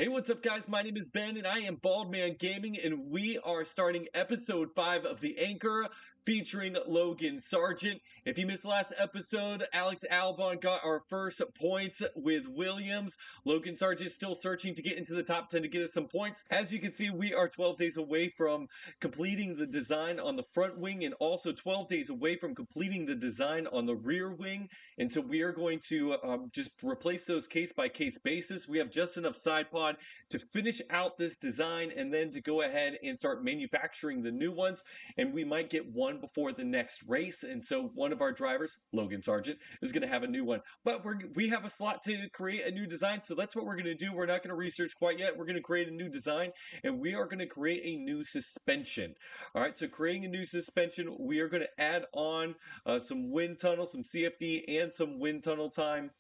Hey, what's up, guys? My name is Ben, and I am Baldman Gaming, and we are starting episode 5 of The Anchor featuring Logan Sargent. If you missed the last episode, Alex Albon got our first points with Williams. Logan Sargent is still searching to get into the top 10 to get us some points. As you can see, we are 12 days away from completing the design on the front wing and also 12 days away from completing the design on the rear wing. And so we are going to just replace those case by case basis. We have just enough side pod to finish out this design and then to go ahead and start manufacturing the new ones. And we might get one before the next race. And so one of our drivers, Logan Sargent, is going to have a new one. But we have a slot to create a new design. So that's what we're going to do. We're not going to research quite yet. We're going to create a new design and we are going to create a new suspension. All right. So creating a new suspension, we are going to add on some wind tunnel, some CFD, and some wind tunnel time.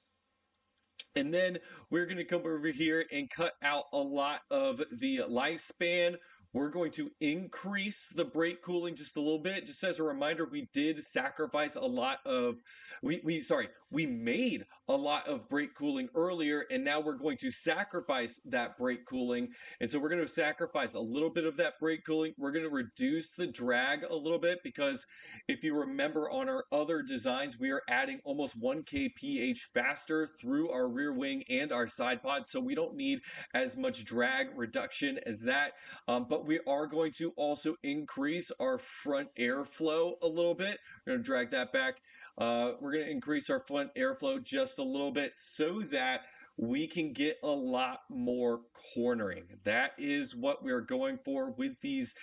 And then we're going to come over here and cut out a lot of the lifespan. We're going to increase the brake cooling just a little bit. Just as a reminder, we did sacrifice a lot of, we made a lot of brake cooling earlier, and now we're going to sacrifice that brake cooling. And so we're going to sacrifice a little bit of that brake cooling. We're going to reduce the drag a little bit because if you remember on our other designs, we are adding almost 1 kph faster through our rear wing and our side pod. So we don't need as much drag reduction as that. But we are going to also increase our front airflow a little bit. We're going to drag that back. We're going to increase our front airflow just a little bit so that we can get a lot more cornering. That is what we're going for with these,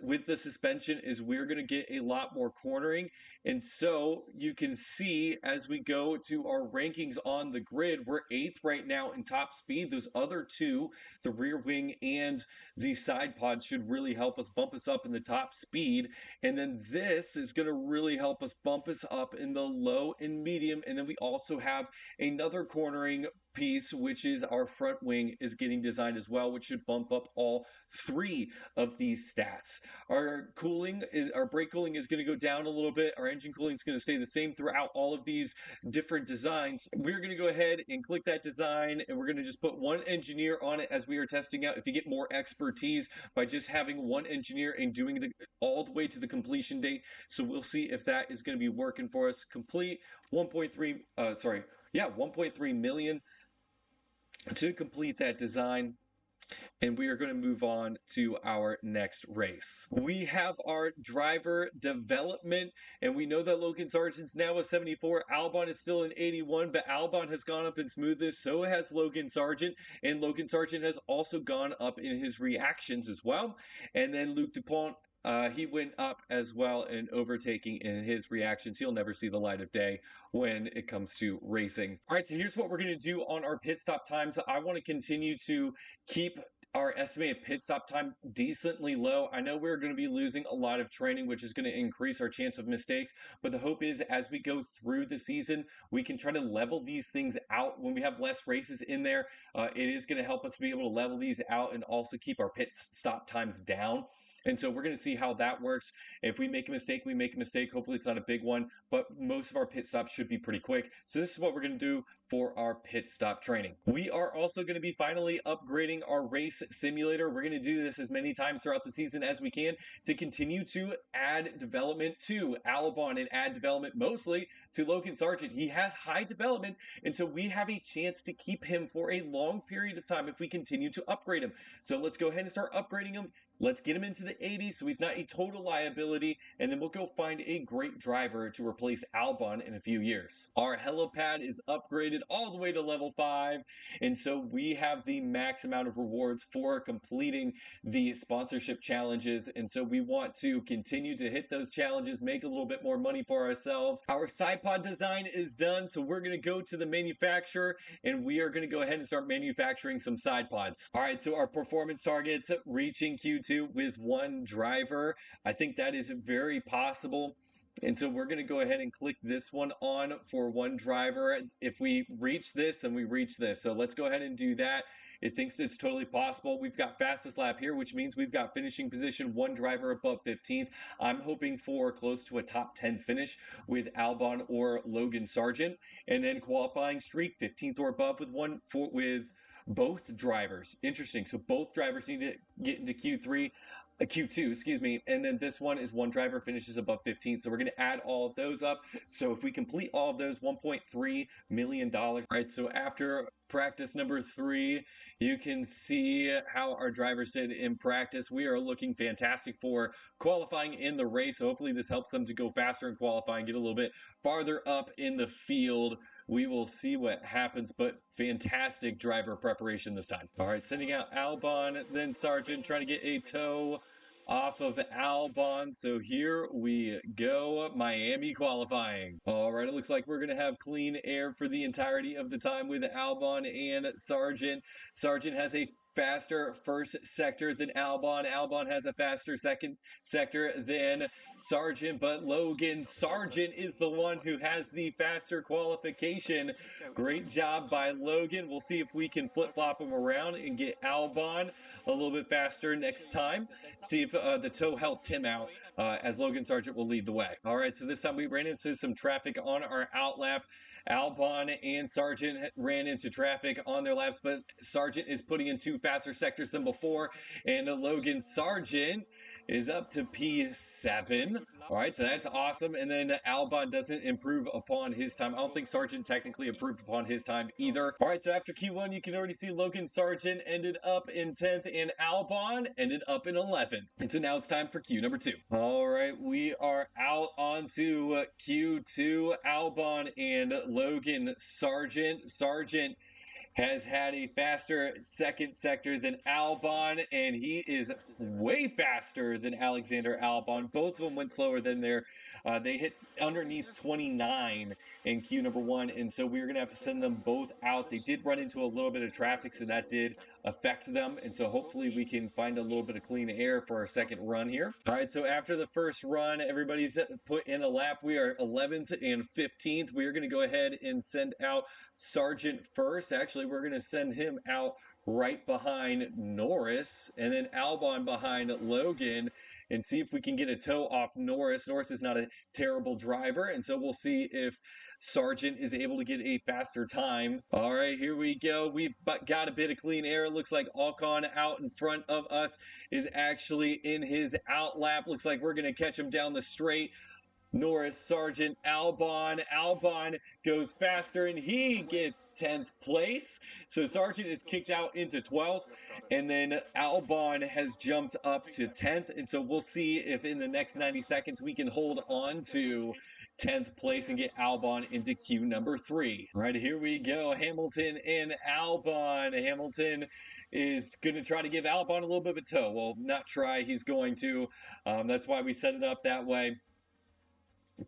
with the suspension, is we're going to get a lot more cornering. And so you can see as we go to our rankings on the grid, we're 8th right now in top speed. Those other two, the rear wing and the side pod, should really help us bump us up in the top speed. And then this is going to really help us bump us up in the low and medium. And then we also have another cornering piece, which is our front wing is getting designed as well, which should bump up all 3 of these stats. Our brake cooling is going to go down a little bit. Our engine cooling is going to stay the same throughout all of these different designs. We're going to go ahead and click that design, and we're going to just put one engineer on it as we are testing out. If you get more expertise by just having one engineer and doing the all the way to the completion date. So we'll see if that is going to be working for us. Complete 1.3 million to complete that design. And we are going to move on to our next race. We have our driver development, and we know that Logan Sargent's now a 74. Albon is still an 81, but Albon has gone up in smoothness. So has Logan Sargent, and Logan Sargent has also gone up in his reactions as well. And then Luke Dupont, he went up as well in overtaking in his reactions. He'll never see the light of day when it comes to racing. All right, so here's what we're going to do on our pit stop times. I want to continue to keep our estimated pit stop time decently low. I know we're going to be losing a lot of training, which is going to increase our chance of mistakes. But the hope is as we go through the season, we can try to level these things out. When we have less races in there, it is going to help us be able to level these out and also keep our pit stop times down. And so we're going to see how that works. If we make a mistake, we make a mistake. Hopefully it's not a big one, but most of our pit stops should be pretty quick. So this is what we're going to do for our pit stop training. We are also going to be finally upgrading our race simulator. We're going to do this as many times throughout the season as we can to continue to add development to Albon and add development mostly to Logan Sargent. He has high development, and so we have a chance to keep him for a long period of time if we continue to upgrade him. So let's go ahead and start upgrading him. Let's get him into the 80s so he's not a total liability, and then we'll go find a great driver to replace Albon in a few years. Our helipad is upgraded all the way to level 5, and so we have the max amount of rewards for completing the sponsorship challenges, and so we want to continue to hit those challenges, make a little bit more money for ourselves. Our side pod design is done, so we're going to go to the manufacturer, and we are going to go ahead and start manufacturing some side pods. All right, so our performance targets: reaching Q2 with 1 driver. I think that is very possible. And so we're going to go ahead and click this one on for 1 driver. If we reach this, then we reach this. So let's go ahead and do that. It thinks it's totally possible. We've got fastest lap here, which means we've got finishing position 1 driver above 15th. I'm hoping for close to a top 10 finish with Albon or Logan Sargent. And then qualifying streak 15th or above with both drivers. Interesting. So both drivers need to get into Q2, excuse me, and then this one is one driver finishes above 15. So we're going to add all of those up. So if we complete all of those, $1.3 million. All right, so after practice number 3, you can see how our drivers did in practice. We are looking fantastic for qualifying in the race. So hopefully this helps them to go faster in qualifying, get a little bit farther up in the field. We will see what happens, but fantastic driver preparation this time. All right, sending out Albon, then Sargent, trying to get a tow off of Albon. So here we go, Miami qualifying. All right, it looks like we're going to have clean air for the entirety of the time with Albon and Sargent. Sargent has a faster first sector than Albon. Albon has a faster second sector than Sargent, but Logan Sargent is the one who has the faster qualification. Great job by Logan. We'll see if we can flip-flop him around and get Albon a little bit faster next time. See if the tow helps him out, as Logan Sargent will lead the way. All right, so this time we ran into some traffic on our out lap. Albon and Sargent ran into traffic on their laps, but Sargent is putting in 2 faster sectors than before, and Logan Sargent is up to P7. All right, so that's awesome. And then Albon doesn't improve upon his time. I don't think Sargent technically improved upon his time either. All right, so after Q1, you can already see Logan Sargent ended up in 10th and Albon ended up in 11th. And so now it's time for Q number 2. All right, we are out onto Q2. Albon and Logan Sargent. Sargent has had a faster second sector than Albon, and he is way faster than Alexander Albon. Both of them went slower than they hit underneath 29 in Q number 1, and so we're going to have to send them both out. They did run into a little bit of traffic, so that did affect them, and so hopefully we can find a little bit of clean air for our second run here. All right, so after the first run, everybody's put in a lap. We are 11th and 15th. We are going to go ahead and send out Sargent first. Actually, we're going to send him out right behind Norris, and then Albon behind Logan, and see if we can get a tow off Norris. Norris is not a terrible driver, and so we'll see if Sargent is able to get a faster time. All right, here we go. We've got a bit of clean air. It looks like Ocon out in front of us is actually in his out lap. Looks like we're going to catch him down the straight. Norris, Sargent, Albon. Albon goes faster and he gets 10th place. So Sargent is kicked out into 12th, and then Albon has jumped up to 10th. And so we'll see if in the next 90 seconds we can hold on to 10th place and get Albon into Q number 3. All right, here we go. Hamilton and Albon. Hamilton is going to try to give Albon a little bit of a tow. Well, not try, he's going to. That's why we set it up that way.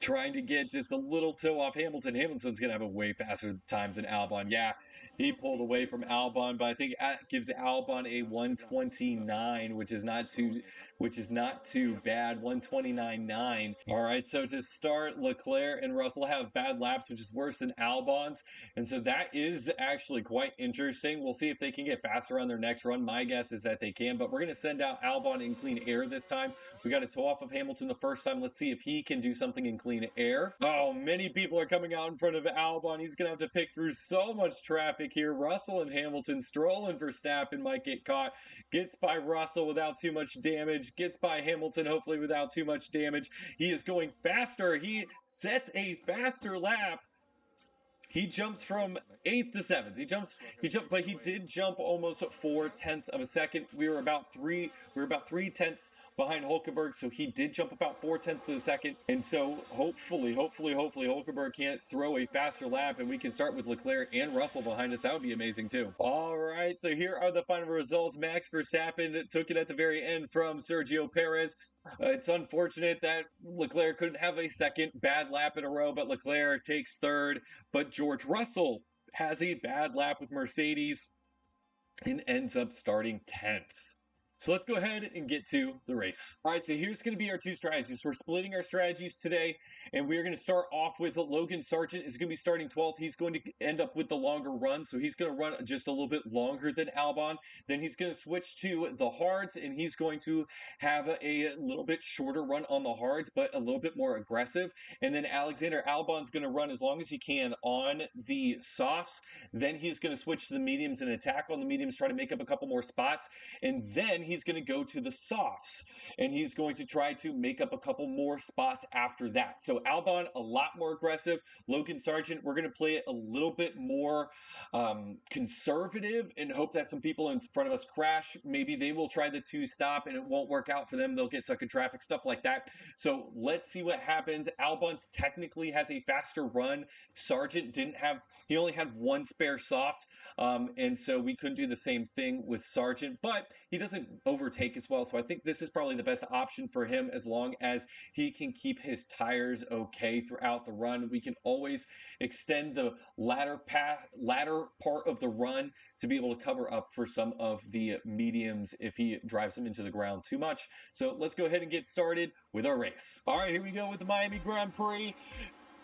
Trying to get just a little toe off Hamilton. Hamilton's going to have a way faster time than Albon. Yeah, he pulled away from Albon, but I think that gives Albon a 129, which is not too bad. 129.9. All right, so to start, Leclerc and Russell have bad laps, which is worse than Albon's, and so that is actually quite interesting. We'll see if they can get faster on their next run. My guess is that they can, but we're going to send out Albon in clean air this time. We got a toe off of Hamilton the first time. Let's see if he can do something in clean air. Oh, many people are coming out in front of Albon. He's going to have to pick through so much traffic here. Russell and Hamilton. Stroll and Verstappen might get caught. Gets by Russell without too much damage. Gets by Hamilton, hopefully without too much damage. He is going faster. He sets a faster lap. He jumps from 8th to 7th. He jumped, but he did jump almost 4/10 of a second. We were about 3/10 behind Hulkenberg, so he did jump about 4/10 of a second. And so hopefully Hulkenberg can't throw a faster lap and we can start with Leclerc and Russell behind us. That would be amazing too. All right, so here are the final results. Max Verstappen took it at the very end from Sergio Perez. It's unfortunate that Leclerc couldn't have a second bad lap in a row, but Leclerc takes third. But George Russell has a bad lap with Mercedes and ends up starting 10th. So let's go ahead and get to the race. All right, so here's going to be our two strategies. We're splitting our strategies today, and we're going to start off with Logan Sargent is going to be starting 12th. He's going to end up with the longer run, so he's going to run just a little bit longer than Albon. Then he's going to switch to the hards, and he's going to have a little bit shorter run on the hards, but a little bit more aggressive. And then Alexander Albon's going to run as long as he can on the softs. Then he's going to switch to the mediums and attack on the mediums, try to make up a couple more spots. And then he's going to go to the softs and he's going to try to make up a couple more spots after that. So Albon, a lot more aggressive. Logan Sargent, we're going to play it a little bit more conservative and hope that some people in front of us crash. Maybe they will try the two stop and it won't work out for them. They'll get stuck in traffic, stuff like that. So let's see what happens. Albon's technically has a faster run. Sargent didn't have, he only had one spare soft. And so we couldn't do the same thing with Sargent, but he doesn't overtake as well. So I think this is probably the best option for him as long as he can keep his tires okay throughout the run. We can always extend the latter part of the run to be able to cover up for some of the mediums if he drives him into the ground too much. So let's go ahead and get started with our race. All right, here we go with the Miami Grand Prix.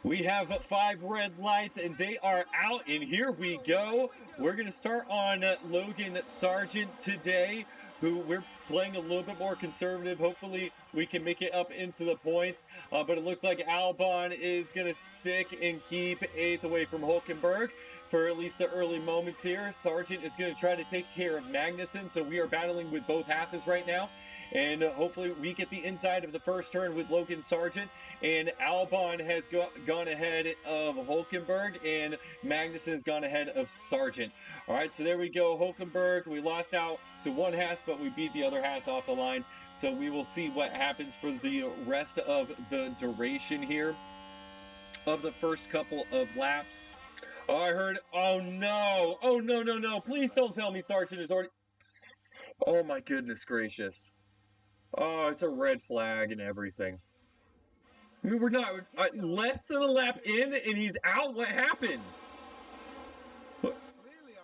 We have 5 red lights and they are out, and here we go. We're going to start on Logan Sargent today, who we're playing a little bit more conservative. Hopefully we can make it up into the points, but it looks like Albon is going to stick and keep 8th away from Hulkenberg for at least the early moments here. Sargent is going to try to take care of Magnussen, so we are battling with both Hasses right now. And hopefully we get the inside of the first turn with Logan Sargent. And Albon has gone ahead of Hulkenberg, and Magnussen has gone ahead of Sargent. All right, so there we go. Hulkenberg, we lost out to one Haas, but we beat the other Haas off the line. So we will see what happens for the rest of the duration here of the first couple of laps. Oh, I heard, oh no, no. Please don't tell me Sargent is already, oh my goodness gracious. Oh, it's a red flag and everything. I mean, we're not less than a lap in and he's out. What happened?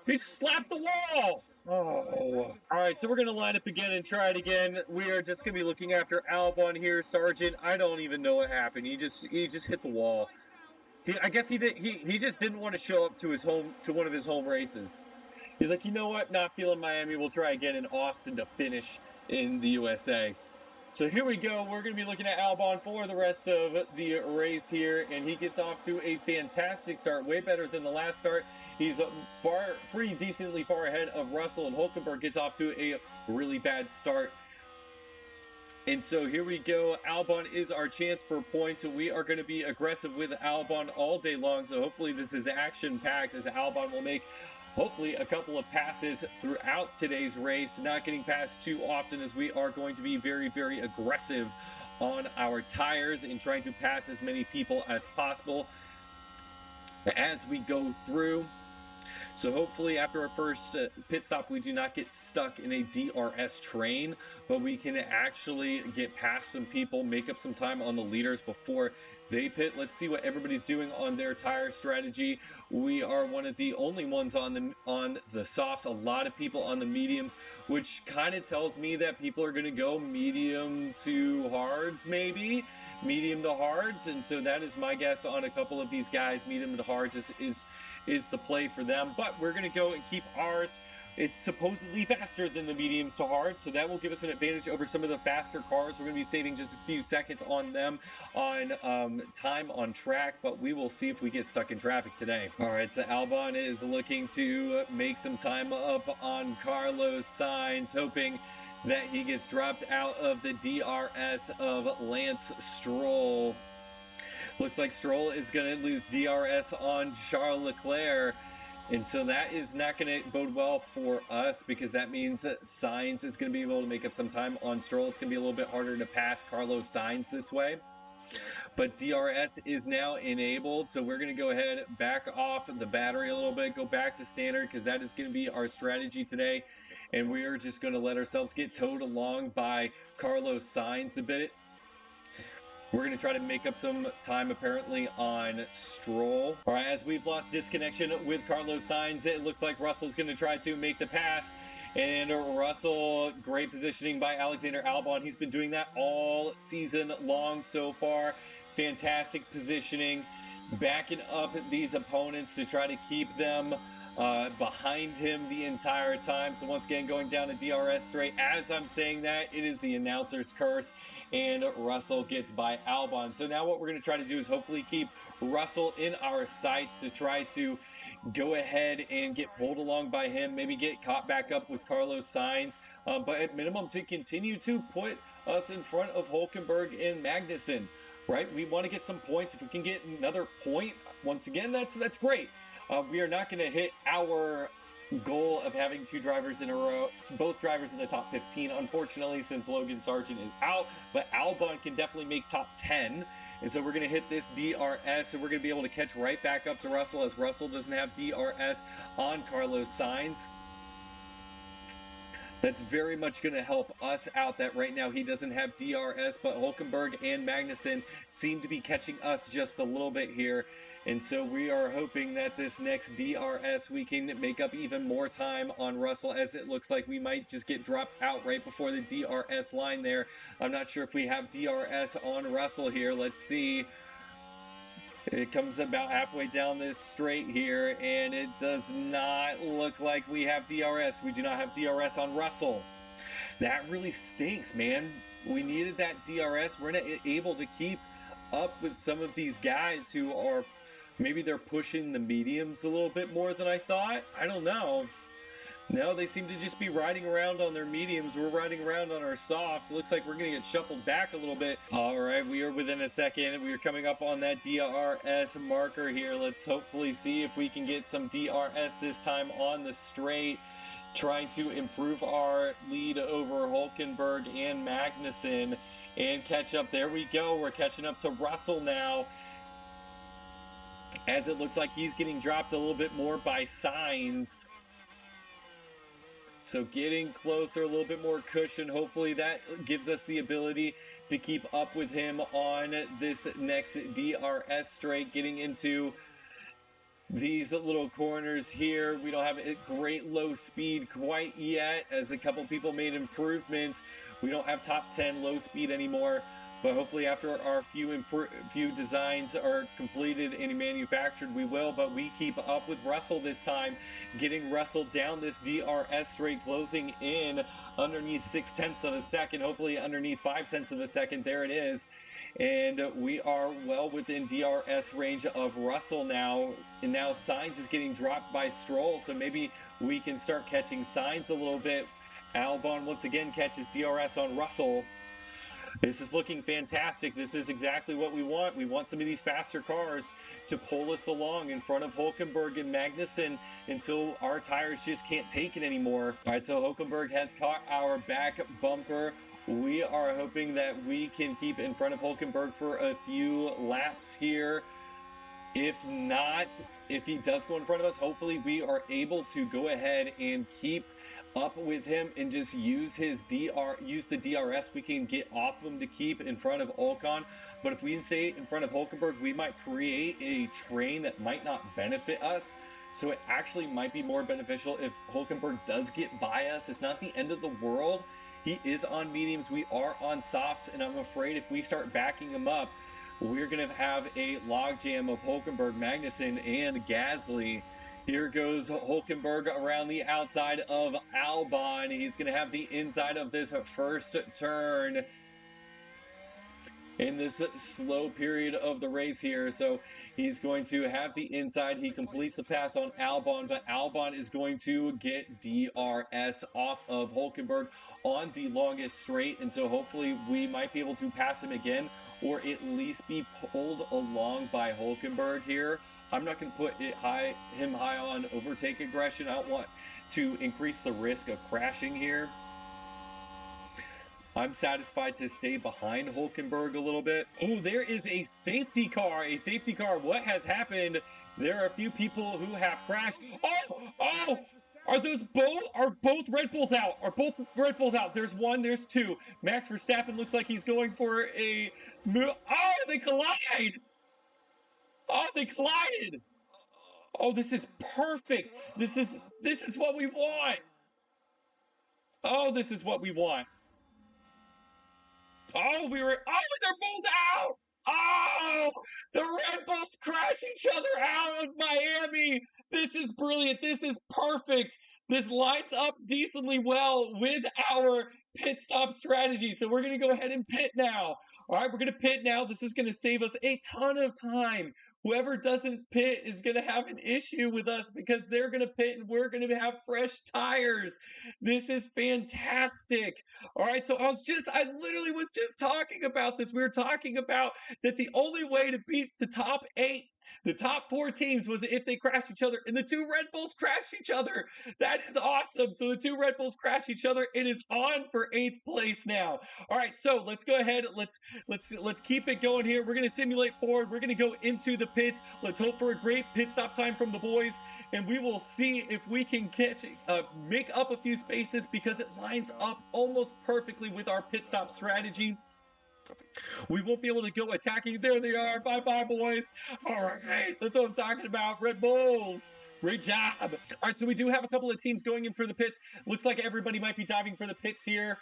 He just slapped the wall. Oh, all right. So we're going to line up again and try it again. We are just going to be looking after Albon here. Sargent, I don't even know what happened. He just hit the wall. I guess he just didn't want to show up to one of his home races. He's like, you know what? Not feeling Miami. We'll try again in Austin to finish in the USA. So here we go. We're going to be looking at Albon for the rest of the race here, and he gets off to a fantastic start, way better than the last start. He's pretty decently far ahead of Russell, and Hulkenberg gets off to a really bad start. And so here we go. Albon is our chance for points. So we are going to be aggressive with Albon all day long. So hopefully this is action-packed, as Albon will make hopefully a couple of passes throughout today's race, not getting passed too often, as we are going to be very, very aggressive on our tires and trying to pass as many people as possible as we go through. So hopefully after our first pit stop, we do not get stuck in a DRS train, but we can actually get past some people, make up some time on the leaders before they pit. Let's see what everybody's doing on their tire strategy. We are one of the only ones on the softs. A lot of people on the mediums, which kind of tells me that people are going to go medium to hards, maybe medium to hards. And so that is my guess on a couple of these guys. Medium to hards is the play for them, but we're going to go and keep ours. It's supposedly faster than the mediums to hard, so that will give us an advantage over some of the faster cars. We're going to be saving just a few seconds on them on time on track, but we will see if we get stuck in traffic today. All right, so Albon is looking to make some time up on Carlos Sainz, hoping that he gets dropped out of the DRS of Lance Stroll. Looks like Stroll is going to lose DRS on Charles Leclerc. And so that is not going to bode well for us, because that means that Sainz is going to be able to make up some time on Stroll. It's going to be a little bit harder to pass Carlos Sainz this way. But DRS is now enabled, so we're going to go ahead, back off the battery a little bit, go back to standard, because that is going to be our strategy today. And we are just going to let ourselves get towed along by Carlos Sainz a bit. We're going to try to make up some time, apparently, on Stroll. All right, as we've lost disconnection with Carlos Sainz, it looks like Russell's going to try to make the pass. And Russell, great positioning by Alexander Albon. He's been doing that all season long so far. Fantastic positioning, backing up these opponents to try to keep them behind him the entire time. So once again, going down a DRS straight. As I'm saying that, it is the announcer's curse, and Russell gets by Albon. So now what we're going to try to do is hopefully keep Russell in our sights to try to go ahead and get pulled along by him, maybe get caught back up with Carlos Sainz, but at minimum to continue to put us in front of Hulkenberg and Magnussen. Right, we want to get some points. If we can get another point, once again, that's great. We are not going to hit our goal of having two drivers in a row, both drivers in the top 15, unfortunately, since Logan Sargeant is out, but Albon can definitely make top 10. And so we're going to hit this DRS, and we're going to be able to catch right back up to Russell, as Russell doesn't have DRS on Carlos Sainz. That's very much going to help us out that right now he doesn't have DRS, but Hulkenberg and Magnussen seem to be catching us just a little bit here. And so we are hoping that this next DRS we can make up even more time on Russell, as it looks like we might just get dropped out right before the DRS line there. I'm not sure if we have DRS on Russell here. Let's see. It comes about halfway down this straight here, and it does not look like we have DRS. We do not have DRS on Russell. That really stinks, man. We needed that DRS. We're not able to keep up with some of these guys who are, maybe they're pushing the mediums a little bit more than I thought. I don't know. No, they seem to just be riding around on their mediums. We're riding around on our softs. It looks like we're going to get shuffled back a little bit. All right, we are within a second. We are coming up on that DRS marker here. Let's hopefully see if we can get some DRS this time on the straight, trying to improve our lead over Hulkenberg and Magnussen and catch up. There we go. We're catching up to Russell now, as it looks like he's getting dropped a little bit more by Sainz. So getting closer, a little bit more cushion. Hopefully that gives us the ability to keep up with him on this next DRS straight, getting into these little corners here. We don't have a great low speed quite yet, as a couple people made improvements. We don't have top 10 low speed anymore, but hopefully after our few designs are completed and manufactured, we will. But we keep up with Russell this time, getting Russell down this DRS straight, closing in underneath 0.6 of a second, hopefully underneath 0.5 of a second. There it is. And we are well within DRS range of Russell now. And now Sainz is getting dropped by Stroll, so maybe we can start catching Sainz a little bit. Albon once again catches DRS on Russell. This is looking fantastic. This is exactly what we want. We want some of these faster cars to pull us along in front of Hulkenberg and Magnussen until our tires just can't take it anymore. All right, so Hulkenberg has caught our back bumper. We are hoping that we can keep in front of Hulkenberg for a few laps here. If not, if he does go in front of us, hopefully we are able to go ahead and keep up with him and just use the DRS we can get off him to keep in front of Ocon. But if we can stay in front of Hulkenberg, we might create a train that might not benefit us. So it actually might be more beneficial if Hulkenberg does get by us. It's not the end of the world. He is on mediums, we are on softs, and I'm afraid if we start backing him up, we're going to have a logjam of Hulkenberg, Magnussen, and Gasly. Here goes Hulkenberg around the outside of Albon. He's going to have the inside of this first turn in this slow period of the race here. So he's going to have the inside. He completes the pass on Albon, but Albon is going to get DRS off of Hulkenberg on the longest straight. And so hopefully we might be able to pass him again, or at least be pulled along by Hulkenberg here. I'm not going to put him high on overtake aggression. I don't want to increase the risk of crashing here. I'm satisfied to stay behind Hulkenberg a little bit. Oh, there is a safety car. A safety car. What has happened? There are a few people who have crashed. Oh! Are both Red Bulls out? Are both Red Bulls out? There's one, there's two. Max Verstappen looks like he's going for a move. Oh, they collide! Oh, they collided! Oh, this is perfect. This is what we want. Oh, this is what we want. Oh, they're both out. Oh, the Red Bulls crash each other out of Miami. This is brilliant. This is perfect. This lines up decently well with our pit stop strategy. So we're going to go ahead and pit now. All right, we're going to pit now. This is going to save us a ton of time. Whoever doesn't pit is going to have an issue with us because they're going to pit and we're going to have fresh tires. This is fantastic. All right, so I literally was just talking about this. We were talking about that the only way to beat the top 8, the top 4 teams was if they crash each other, and the 2 Red Bulls crash each other. That is awesome. So the 2 Red Bulls crash each other. It is on for 8th place now. All right, so let's go ahead. Let's keep it going here. We're gonna simulate forward. We're gonna go into the pits. Let's hope for a great pit stop time from the boys, and we will see if we can make up a few spaces because it lines up almost perfectly with our pit stop strategy. We won't be able to go attacking. There they are. Bye-bye, boys. All right. That's what I'm talking about. Red Bulls. Great job. All right, so we do have a couple of teams going in for the pits. Looks like everybody might be diving for the pits here.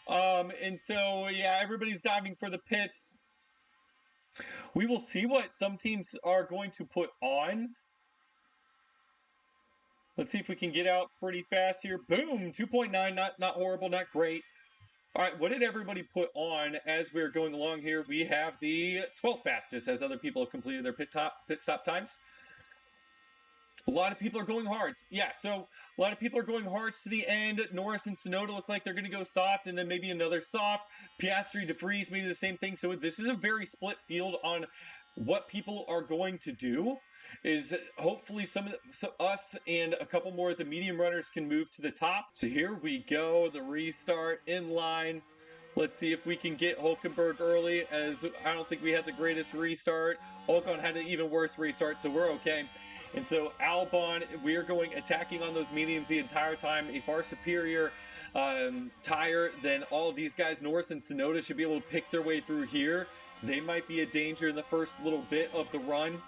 And so, yeah, everybody's diving for the pits. We will see what some teams are going to put on. Let's see if we can get out pretty fast here. Boom, 2.9, not horrible, not great. All right, what did everybody put on as we're going along here? We have the 12th fastest as other people have completed their pit stop times. A lot of people are going hards. Yeah, so a lot of people are going hards to the end. Norris and Tsunoda look like they're going to go soft, and then maybe another soft. Piastri, De Vries, maybe the same thing. So this is a very split field on what people are going to do. Is hopefully us and a couple more of the medium runners can move to the top. So here we go, the restart in line. Let's see if we can get Hulkenberg early, as I don't think we had the greatest restart. Ocon had an even worse restart, so we're okay. And so Albon, we are going attacking on those mediums the entire time. A far superior tire than all of these guys. Norris and Tsunoda should be able to pick their way through here. They might be a danger in the first little bit of the run.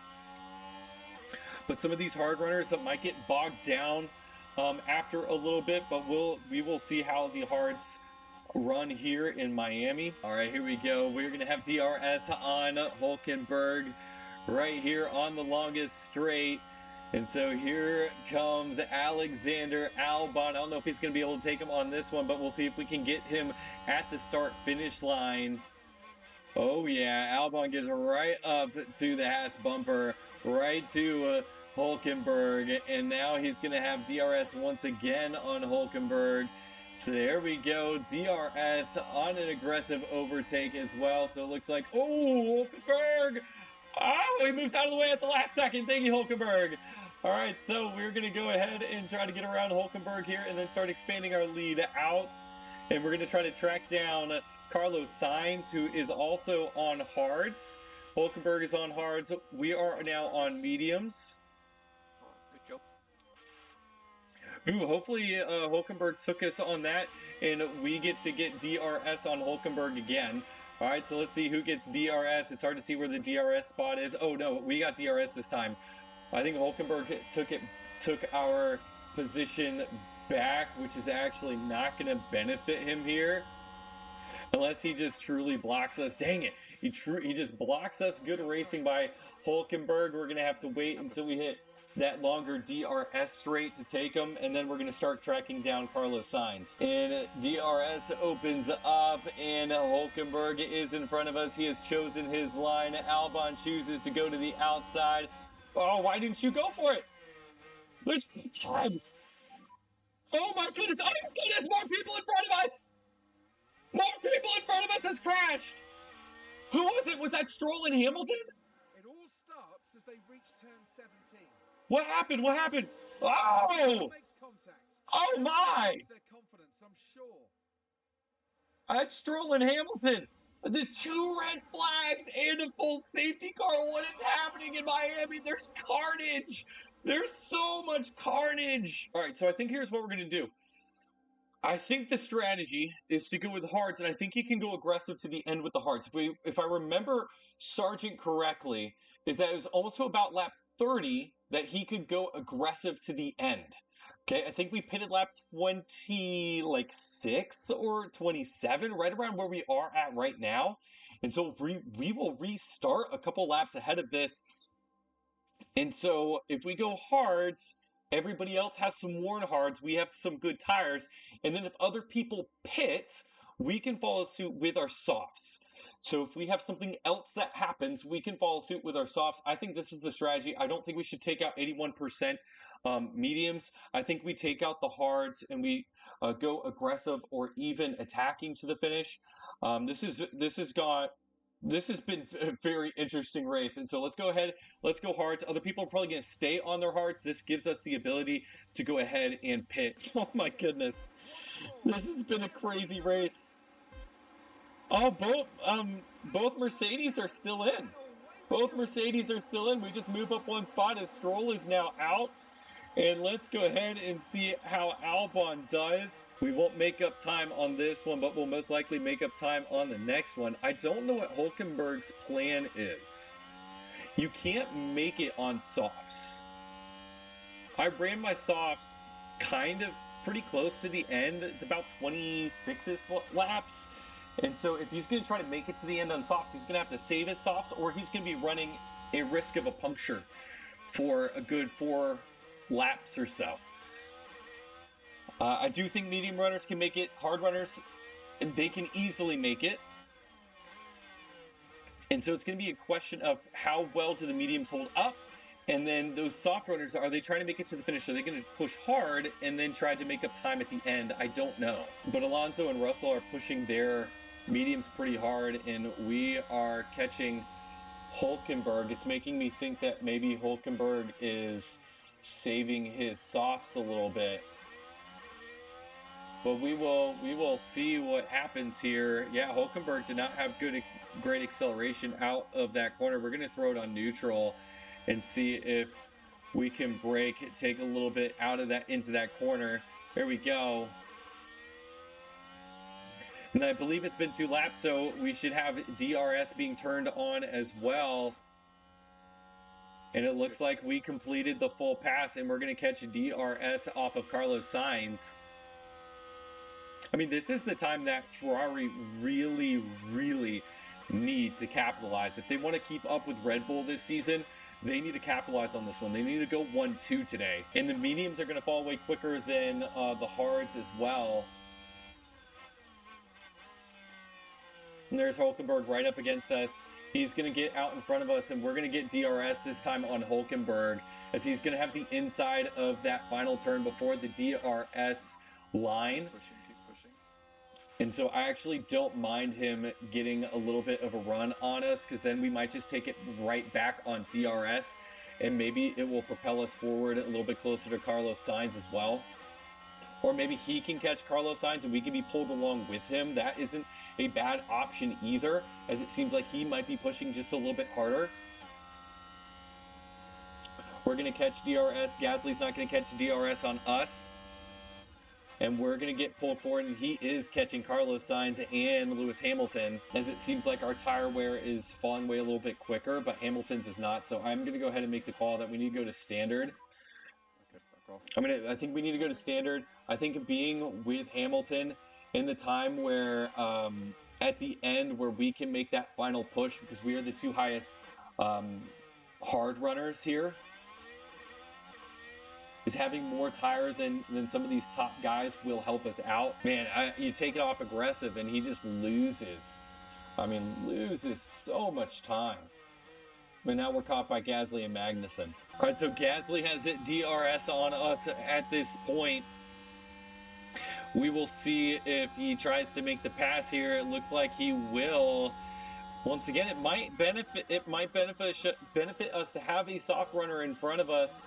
But some of these hard runners that might get bogged down after a little bit, but we will see how the hards run here in Miami. All right, here we go. We're going to have DRS on Hulkenberg right here on the longest straight. And so here comes Alexander Albon. I don't know if he's going to be able to take him on this one, but we'll see if we can get him at the start-finish line. Oh, yeah, Albon gets right up to the Haas bumper, right to Hulkenberg, and now he's going to have DRS once again on Hulkenberg. So there we go, DRS on an aggressive overtake as well. So it looks like, oh, Hulkenberg! Oh, he moves out of the way at the last second. Thank you, Hulkenberg. All right, so we're going to go ahead and try to get around Hulkenberg here and then start expanding our lead out. And we're going to try to track down Carlos Sainz, who is also on hards. Hulkenberg is on hards. We are now on mediums. Good job. Ooh, hopefully Hulkenberg took us on that, and we get to get DRS on Hulkenberg again. All right, so let's see who gets DRS. It's hard to see where the DRS spot is. Oh, no, we got DRS this time. I think Hulkenberg took our position back, which is actually not going to benefit him here. Unless he just truly blocks us. Dang it. He just blocks us. Good racing by Hulkenberg. We're going to have to wait until we hit that longer DRS straight to take him, and then we're going to start tracking down Carlos Sainz. And DRS opens up, and Hulkenberg is in front of us. He has chosen his line. Albon chooses to go to the outside. Oh, why didn't you go for it? There's time. Oh my goodness. Oh my goodness. More people in front of us. More people in front of us has crashed. Who was it? Was that Stroll and Hamilton? It all starts as they reach turn 17. What happened? What happened? Oh! Makes contact. Oh my! Their confidence, I'm sure. That's Stroll and Hamilton. The 2 red flags and a full safety car. What is happening in Miami? There's carnage. There's so much carnage. All right, so I think here's what we're going to do. I think the strategy is to go with hards, and I think he can go aggressive to the end with the hards. If I remember Sargent correctly, is that it was almost to about lap 30 that he could go aggressive to the end. Okay, I think we pitted lap 26 or 27, right around where we are at right now. And so we will restart a couple laps ahead of this. And so if we go hards, everybody else has some worn hards. We have some good tires. And then if other people pit, we can follow suit with our softs. So if we have something else that happens, we can follow suit with our softs. I think this is the strategy. I don't think we should take out 81% mediums. I think we take out the hards and we go aggressive or even attacking to the finish. This has been a very interesting race, and so let's go ahead. Let's go hards. Other people are probably going to stay on their hards. This gives us the ability to go ahead and pit. Oh my goodness, this has been a crazy race. Oh, both Mercedes are still in. Both Mercedes are still in. We just move up one spot as Stroll is now out. And let's go ahead and see how Albon does. We won't make up time on this one, but we'll most likely make up time on the next one. I don't know what Hulkenberg's plan is. You can't make it on softs. I ran my softs kind of pretty close to the end. It's about 26 laps. And so if he's going to try to make it to the end on softs, he's going to have to save his softs, or he's going to be running a risk of a puncture for a good 4 laps or so. I do think medium runners can make it. Hard runners, they can easily make it. And so it's going to be a question of how well do the mediums hold up, and then those soft runners, are they trying to make it to the finish? Are they going to push hard and then try to make up time at the end? I don't know. But Alonso and Russell are pushing their mediums pretty hard, and we are catching Hulkenberg. It's making me think that maybe Hulkenberg is saving his softs a little bit. But we will see what happens here. Yeah, Hulkenberg did not have great acceleration out of that corner. We're going to throw it on neutral and see if we can brake, take a little bit out of that into that corner. There we go. And I believe it's been 2 laps, so we should have DRS being turned on as well. And it looks like we completed the full pass, and we're going to catch DRS off of Carlos Sainz. I mean, this is the time that Ferrari really, really need to capitalize. If they want to keep up with Red Bull this season, they need to capitalize on this one. They need to go 1-2 today. And the mediums are going to fall away quicker than the hards as well. And there's Hulkenberg right up against us. He's going to get out in front of us, and we're going to get DRS this time on Hulkenberg, as he's going to have the inside of that final turn before the DRS line. Keep pushing. And so I actually don't mind him getting a little bit of a run on us, because then we might just take it right back on DRS, and maybe it will propel us forward a little bit closer to Carlos Sainz as well. Or maybe he can catch Carlos Sainz and we can be pulled along with him. That isn't a bad option either, as it seems like he might be pushing just a little bit harder. We're going to catch DRS. Gasly's not going to catch DRS on us. And we're going to get pulled forward, and he is catching Carlos Sainz and Lewis Hamilton, as it seems like our tire wear is falling away a little bit quicker, but Hamilton's is not. So I'm going to go ahead and make the call that we need to go to standard. I think we need to go to standard. I think being with Hamilton in the time where at the end where we can make that final push, because we are the 2 highest hard runners here, is having more tire than some of these top guys will help us out. Man, you take it off aggressive and he just loses. I mean, loses so much time. But now we're caught by Gasly and Magnussen. All right, so Gasly has it DRS on us at this point. We will see if he tries to make the pass here. It looks like he will. Once again, it might benefit us to have a soft runner in front of us,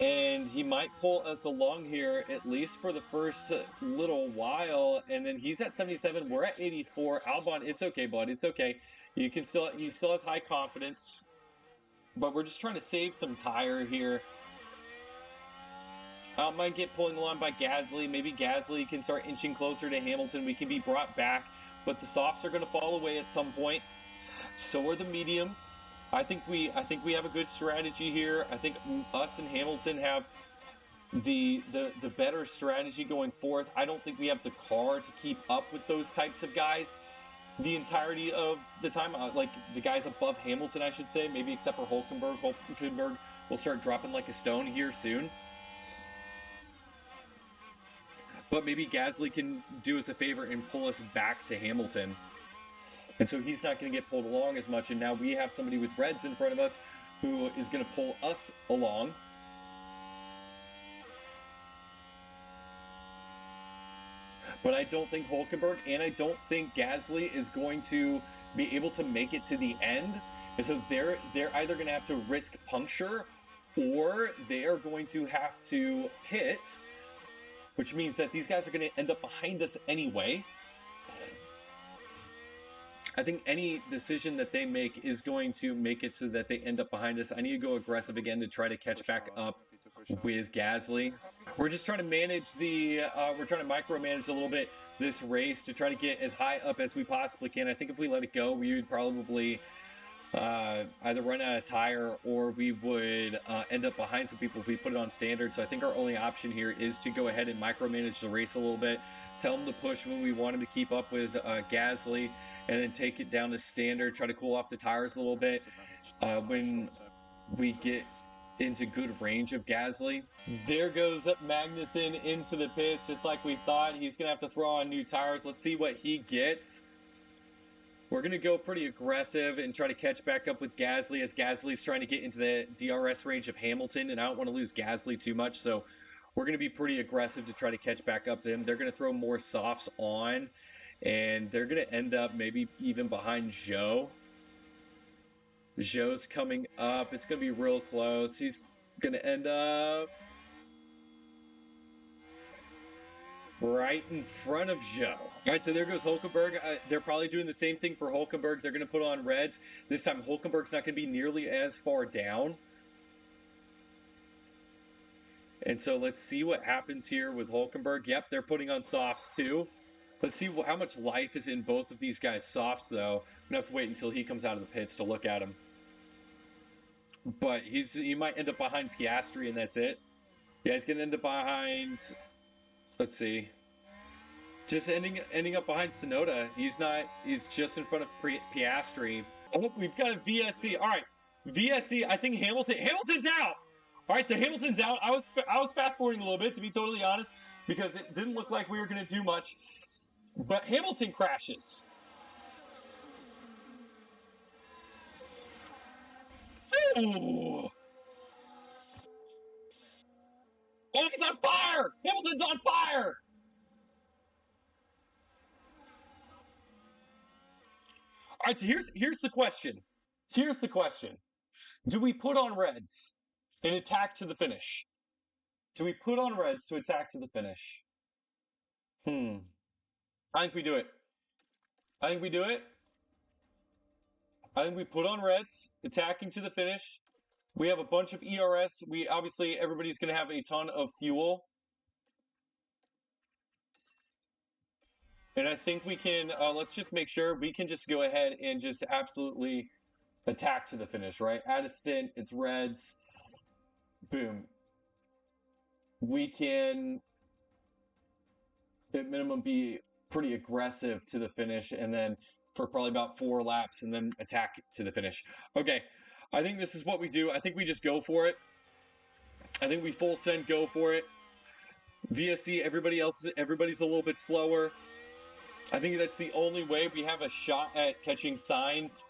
and he might pull us along here at least for the first little while. And then he's at 77. We're at 84. Albon, it's okay, bud. It's okay. He still has high confidence, but we're just trying to save some tire here. Might get pulling along by Gasly. Maybe Gasly can start inching closer to Hamilton. We can be brought back, but the softs are going to fall away at some point. So are the mediums. I think we have a good strategy here. I think us and Hamilton have the better strategy going forth. I don't think we have the car to keep up with those types of guys the entirety of the time. Like the guys above Hamilton, I should say, maybe except for Hulkenberg. Hulkenberg will start dropping like a stone here soon. But maybe Gasly can do us a favor and pull us back to Hamilton. And so he's not going to get pulled along as much. And now we have somebody with Reds in front of us who is going to pull us along. But I don't think Hulkenberg and I don't think Gasly is going to be able to make it to the end. And so they're either going to have to risk puncture or they are going to have to pit, which means that these guys are going to end up behind us anyway. I think any decision that they make is going to make it so that they end up behind us. I need to go aggressive again to try to catch back up with Gasly. We're just trying to manage we're trying to micromanage a little bit this race to try to get as high up as we possibly can. I think if we let it go, we would probably either run out of tire or we would end up behind some people if we put it on standard. So I think our only option here is to go ahead and micromanage the race a little bit, tell them to push when we want them to keep up with Gasly, and then take it down to standard, try to cool off the tires a little bit when we get into good range of Gasly. There goes Magnussen into the pits just like we thought. He's going to have to throw on new tires. Let's see what he gets. We're going to go pretty aggressive and try to catch back up with Gasly as Gasly's trying to get into the DRS range of Hamilton, and I don't want to lose Gasly too much, so we're going to be pretty aggressive to try to catch back up to him. They're going to throw more softs on, and they're going to end up maybe even behind Zhou. Zhou's coming up. It's going to be real close. He's going to end up right in front of Zhou. All right, so there goes Hulkenberg. They're probably doing the same thing for Hulkenberg. They're going to put on reds. This time, Hulkenberg's not going to be nearly as far down. And so let's see what happens here with Hulkenberg. Yep, they're putting on softs too. Let's see how much life is in both of these guys' softs, though. I'm going to have to wait until he comes out of the pits to look at him. But he might end up behind Piastri, and that's it. Yeah, he's going to end up behind... Let's see. Just ending up behind Tsunoda. He's just in front of Piastri. Oh, we've got a VSC. All right, VSC. I think Hamilton's out. All right, so Hamilton's out. I was fast forwarding a little bit, to be totally honest, because it didn't look like we were going to do much. But Hamilton crashes. Ooh. Oh, he's on fire! Hamilton's on fire! All right, so here's the question. Here's the question. Do we put on reds and attack to the finish? Do we put on reds to attack to the finish? I think we do it. I think we do it. I think we put on reds, attacking to the finish. We have a bunch of ERS. Everybody's going to have a ton of fuel. And I think we can, let's just make sure we can just go ahead and just absolutely attack to the finish, right? Add a stint, it's reds. Boom. We can, at minimum, be pretty aggressive to the finish, and then for probably about 4 laps, and then attack to the finish. Okay. I think this is what we do. I think we just go for it. I think we full send go for it. VSC, everybody's a little bit slower. I think that's the only way we have a shot at catching Sainz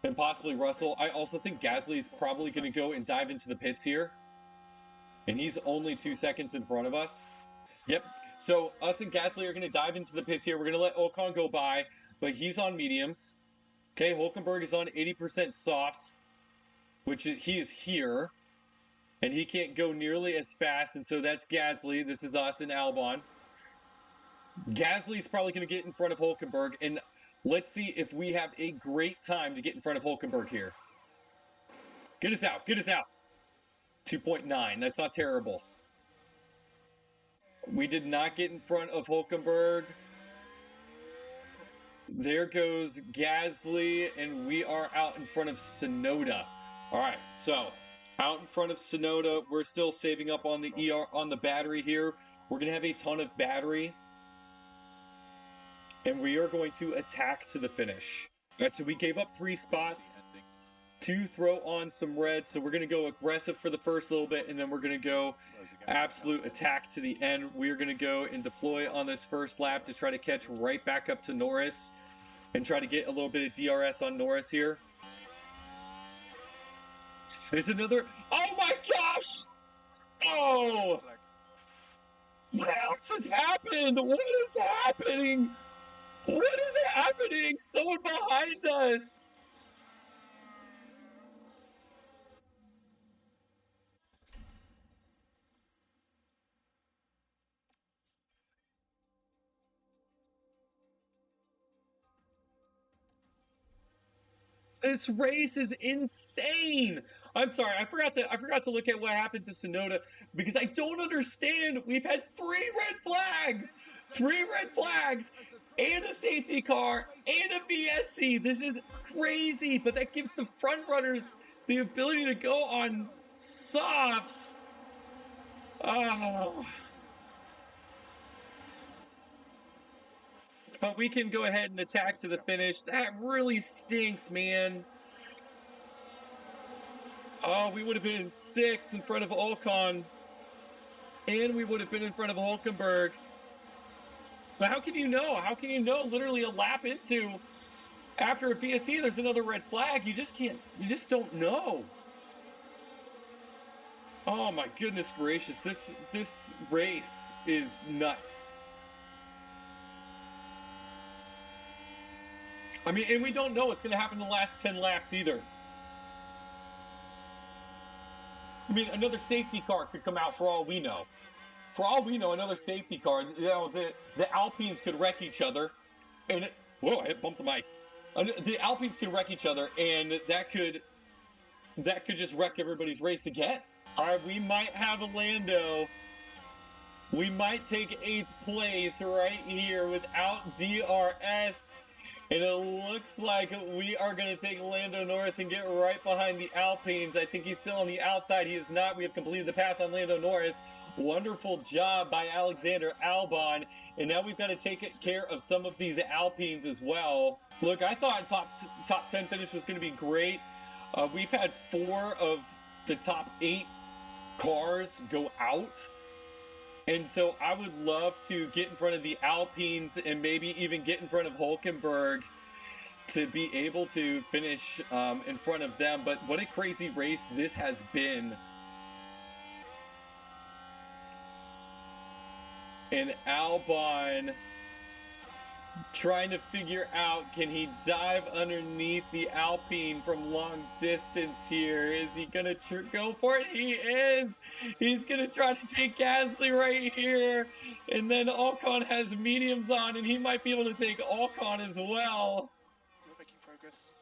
and possibly Russell. I also think Gasly's probably going to go and dive into the pits here. And he's only 2 seconds in front of us. Yep. So us and Gasly are going to dive into the pits here. We're going to let Ocon go by, but he's on mediums. Okay, Hulkenberg is on 80% softs, which he is here. And he can't go nearly as fast, and so that's Gasly. This is us and Albon. Gasly's probably going to get in front of Hulkenberg, and let's see if we have a great time to get in front of Hulkenberg here. Get us out. Get us out. 2.9. That's not terrible. We did not get in front of Hulkenberg. There goes Gasly, and we are out in front of Tsunoda. All right, so Out in front of Sonoda, we're still saving up on the on the battery here. We're gonna have a ton of battery, and we are going to attack to the finish. All right, so we gave up 3 spots to throw on some red, so we're gonna go aggressive for the first little bit, and then we're gonna go absolute attack to the end. We're gonna go and deploy on this first lap to try to catch right back up to Norris and try to get a little bit of DRS on Norris here. There's another. Oh my gosh! Oh! What else has happened? What is happening? What is happening? Someone behind us! This race is insane. I'm sorry, I forgot to look at what happened to Sonoda because I don't understand. We've had 3 red flags. 3 red flags and a safety car and a VSC. This is crazy, but that gives the front runners the ability to go on softs. Oh. But we can go ahead and attack to the finish. That really stinks, man. Oh, we would have been in 6th in front of Ocon. And we would have been in front of Hulkenberg. But how can you know? How can you know literally a lap into, after a VSC, there's another red flag? You just can't, you just don't know. Oh my goodness gracious. This race is nuts. I mean, and we don't know what's going to happen in the last 10 laps either. I mean, another safety car could come out for all we know. For all we know, another safety car, you know, the Alpines could wreck each other. And, whoa, I bumped the mic. The Alpines could wreck each other, and that could just wreck everybody's race again. All right, we might have a Lando. We might take 8th place right here without DRS. And it looks like we are going to take Lando Norris and get right behind the Alpines. I think he's still on the outside. He is not. We have completed the pass on Lando Norris. Wonderful job by Alexander Albon. And now we've got to take care of some of these Alpines as well. Look, I thought top 10 finish was going to be great. We've had 4 of the top 8 cars go out. And so I would love to get in front of the Alpines and maybe even get in front of Hulkenberg to be able to finish in front of them. But what a crazy race this has been. And Albon trying to figure out, can he dive underneath the Alpine from long distance here? Is he gonna go for it? He is! He's gonna try to take Gasly right here, and then Ocon has mediums on, and he might be able to take Ocon as well. We're making progress.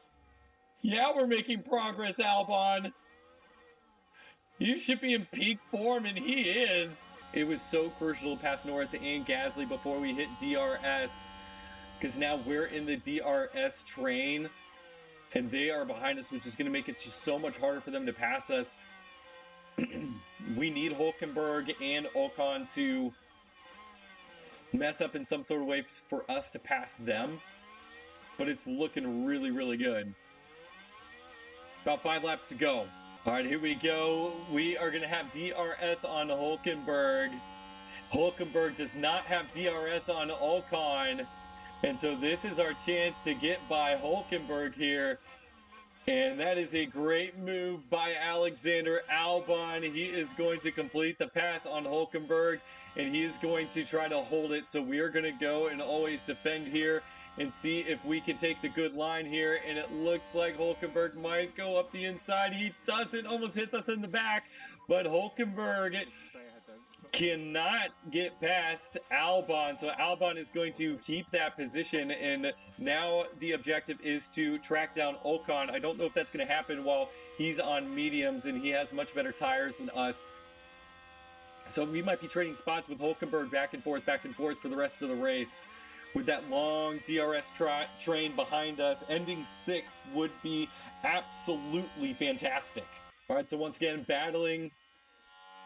Yeah, we're making progress, Albon. You should be in peak form, and he is. It was so crucial to pass Norris and Gasly before we hit DRS. Because now we're in the DRS train, and they are behind us, which is going to make it just so much harder for them to pass us. We need Hulkenberg and Ocon to mess up in some sort of way for us to pass them. But it's looking really, really good. About 5 laps to go. All right, here we go. We are going to have DRS on Hulkenberg. Hulkenberg does not have DRS on Ocon. And so this is our chance to get by Hulkenberg here. And that is a great move by Alexander Albon. He is going to complete the pass on Hulkenberg, and he is going to try to hold it. So we are going to go and always defend here and see if we can take the good line here. And it looks like Hulkenberg might go up the inside. He doesn't, almost hits us in the back. But Hulkenberg cannot get past Albon, so Albon is going to keep that position, and now the objective is to track down Ocon. I don't know if that's going to happen while he's on mediums and he has much better tires than us, so we might be trading spots with Hulkenberg back and forth for the rest of the race. With that long DRS train behind us, ending 6th would be absolutely fantastic. All right, so once again battling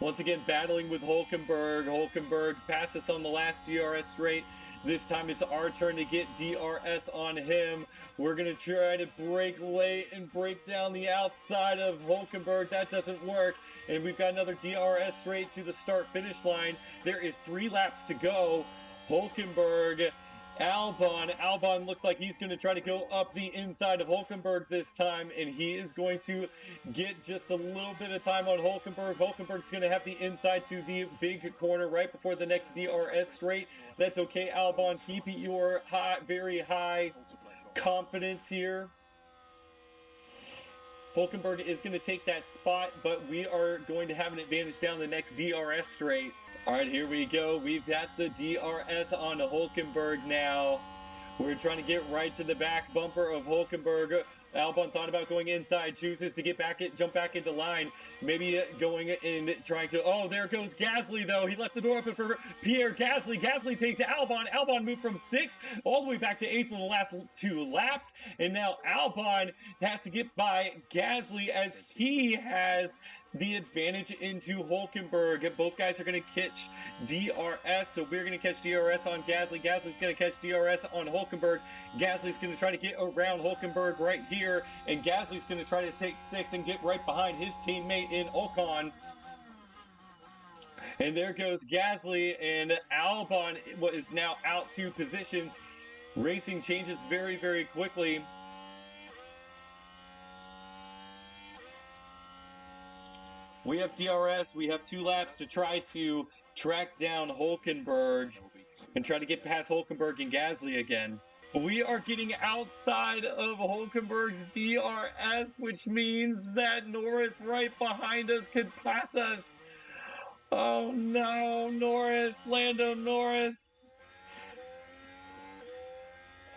with Hulkenberg. Hulkenberg passed us on the last DRS straight. This time it's our turn to get DRS on him. We're going to try to brake late and break down the outside of Hulkenberg. That doesn't work. And we've got another DRS straight to the start-finish line. There is 3 laps to go. Hulkenberg, Albon looks like he's going to try to go up the inside of Hulkenberg this time, and he is going to get just a little bit of time on Hulkenberg. Hulkenberg's going to have the inside to the big corner right before the next DRS straight. That's okay, Albon. Keep your very high confidence here. Hulkenberg is going to take that spot, but we are going to have an advantage down the next DRS straight. All right, here we go. We've got the DRS on Hulkenberg now. We're trying to get right to the back bumper of Hulkenberg. Albon thought about going inside, chooses to jump back into line. Maybe going and trying to, oh, there goes Gasly though. He left the door open for Pierre Gasly. Gasly takes Albon. Albon moved from 6th all the way back to 8th in the last 2 laps. And now Albon has to get by Gasly as he has the advantage into Hulkenberg. Both guys are going to catch DRS, so we're going to catch DRS on Gasly. Gasly's going to catch DRS on Hulkenberg. Gasly's going to try to get around Hulkenberg right here, and Gasly's going to try to take 6th and get right behind his teammate in Ocon. And there goes Gasly, and Albon is now out 2 positions. Racing changes very, very quickly. We have DRS. We have 2 laps to try to track down Hulkenberg and try to get past Hulkenberg and Gasly again. We are getting outside of Hulkenberg's DRS, which means that Norris right behind us could pass us. Oh no, Norris, Lando Norris.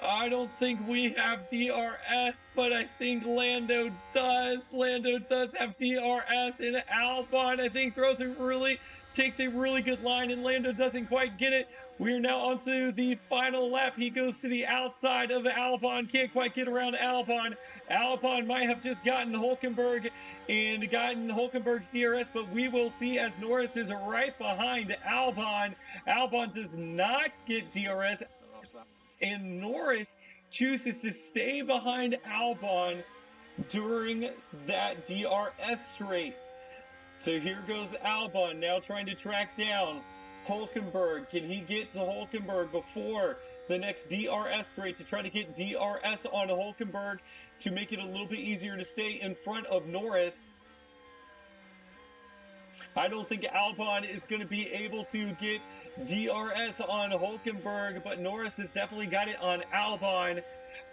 I don't think we have DRS, but I think Lando does. Lando does have DRS, and Albon, I think, takes a really good line, and Lando doesn't quite get it. We're now onto the final lap. He goes to the outside of Albon, can't quite get around Albon. Albon might have just gotten Hulkenberg and gotten Hulkenberg's DRS, but we will see as Norris is right behind Albon. Albon does not get DRS. And Norris chooses to stay behind Albon during that DRS straight. So here goes Albon now trying to track down Hulkenberg. Can he get to Hulkenberg before the next DRS straight to try to get DRS on Hulkenberg to make it a little bit easier to stay in front of Norris? I don't think Albon is going to be able to get DRS on Hulkenberg, but Norris has definitely got it on Albon.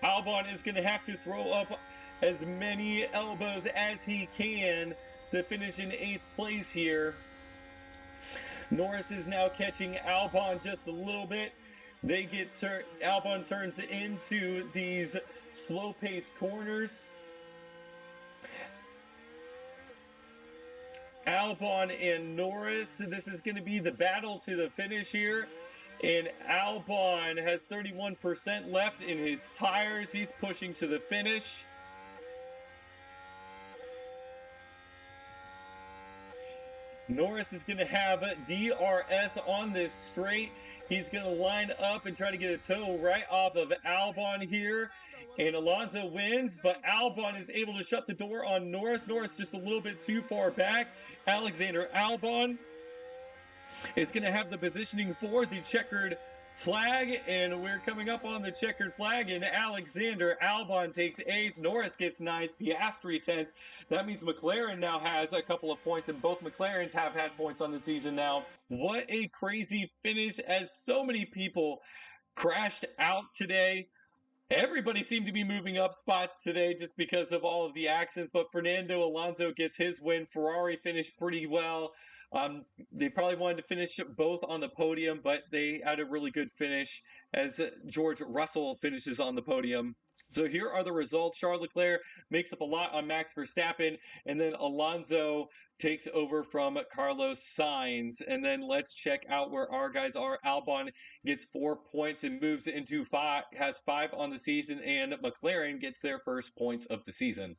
Albon is going to have to throw up as many elbows as he can to finish in 8th place here. Norris is now catching Albon just a little bit. Albon turns into these slow-paced corners. Albon and Norris, this is going to be the battle to the finish here, and Albon has 31% left in his tires. He's pushing to the finish. Norris is going to have DRS on this straight. He's going to line up and try to get a toe right off of Albon here. And Alonso wins, but Albon is able to shut the door on Norris. Norris just a little bit too far back. Alexander Albon is going to have the positioning for the checkered flag, and we're coming up on the checkered flag, and Alexander Albon takes 8th, Norris gets 9th, Piastri 10th. That means McLaren now has a couple of points, and both McLarens have had points on the season now. What a crazy finish, as so many people crashed out today. Everybody seemed to be moving up spots today just because of all of the accidents, but Fernando Alonso gets his win. Ferrari finished pretty well. They probably wanted to finish both on the podium, but they had a really good finish as George Russell finishes on the podium. So here are the results. Charles Leclerc makes up a lot on Max Verstappen, and then Alonso takes over from Carlos Sainz. And then let's check out where our guys are. Albon gets 4 points and moves into 5, has 5 on the season, and McLaren gets their first points of the season.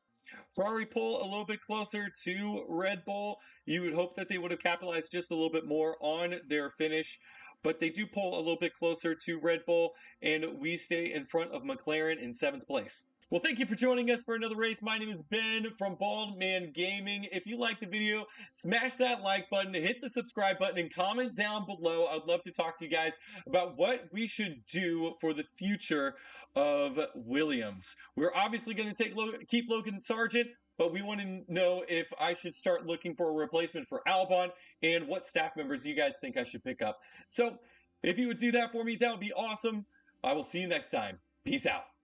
Ferrari pull a little bit closer to Red Bull. You would hope that they would have capitalized just a little bit more on their finish, but they do pull a little bit closer to Red Bull, and we stay in front of McLaren in 7th place. Well, thank you for joining us for another race. My name is Ben from Bald Man Gaming. If you liked the video, smash that like button, hit the subscribe button, and comment down below. I'd love to talk to you guys about what we should do for the future of Williams. We're obviously going to keep Logan Sargent, but we want to know if I should start looking for a replacement for Albon and what staff members you guys think I should pick up. So if you would do that for me, that would be awesome. I will see you next time. Peace out.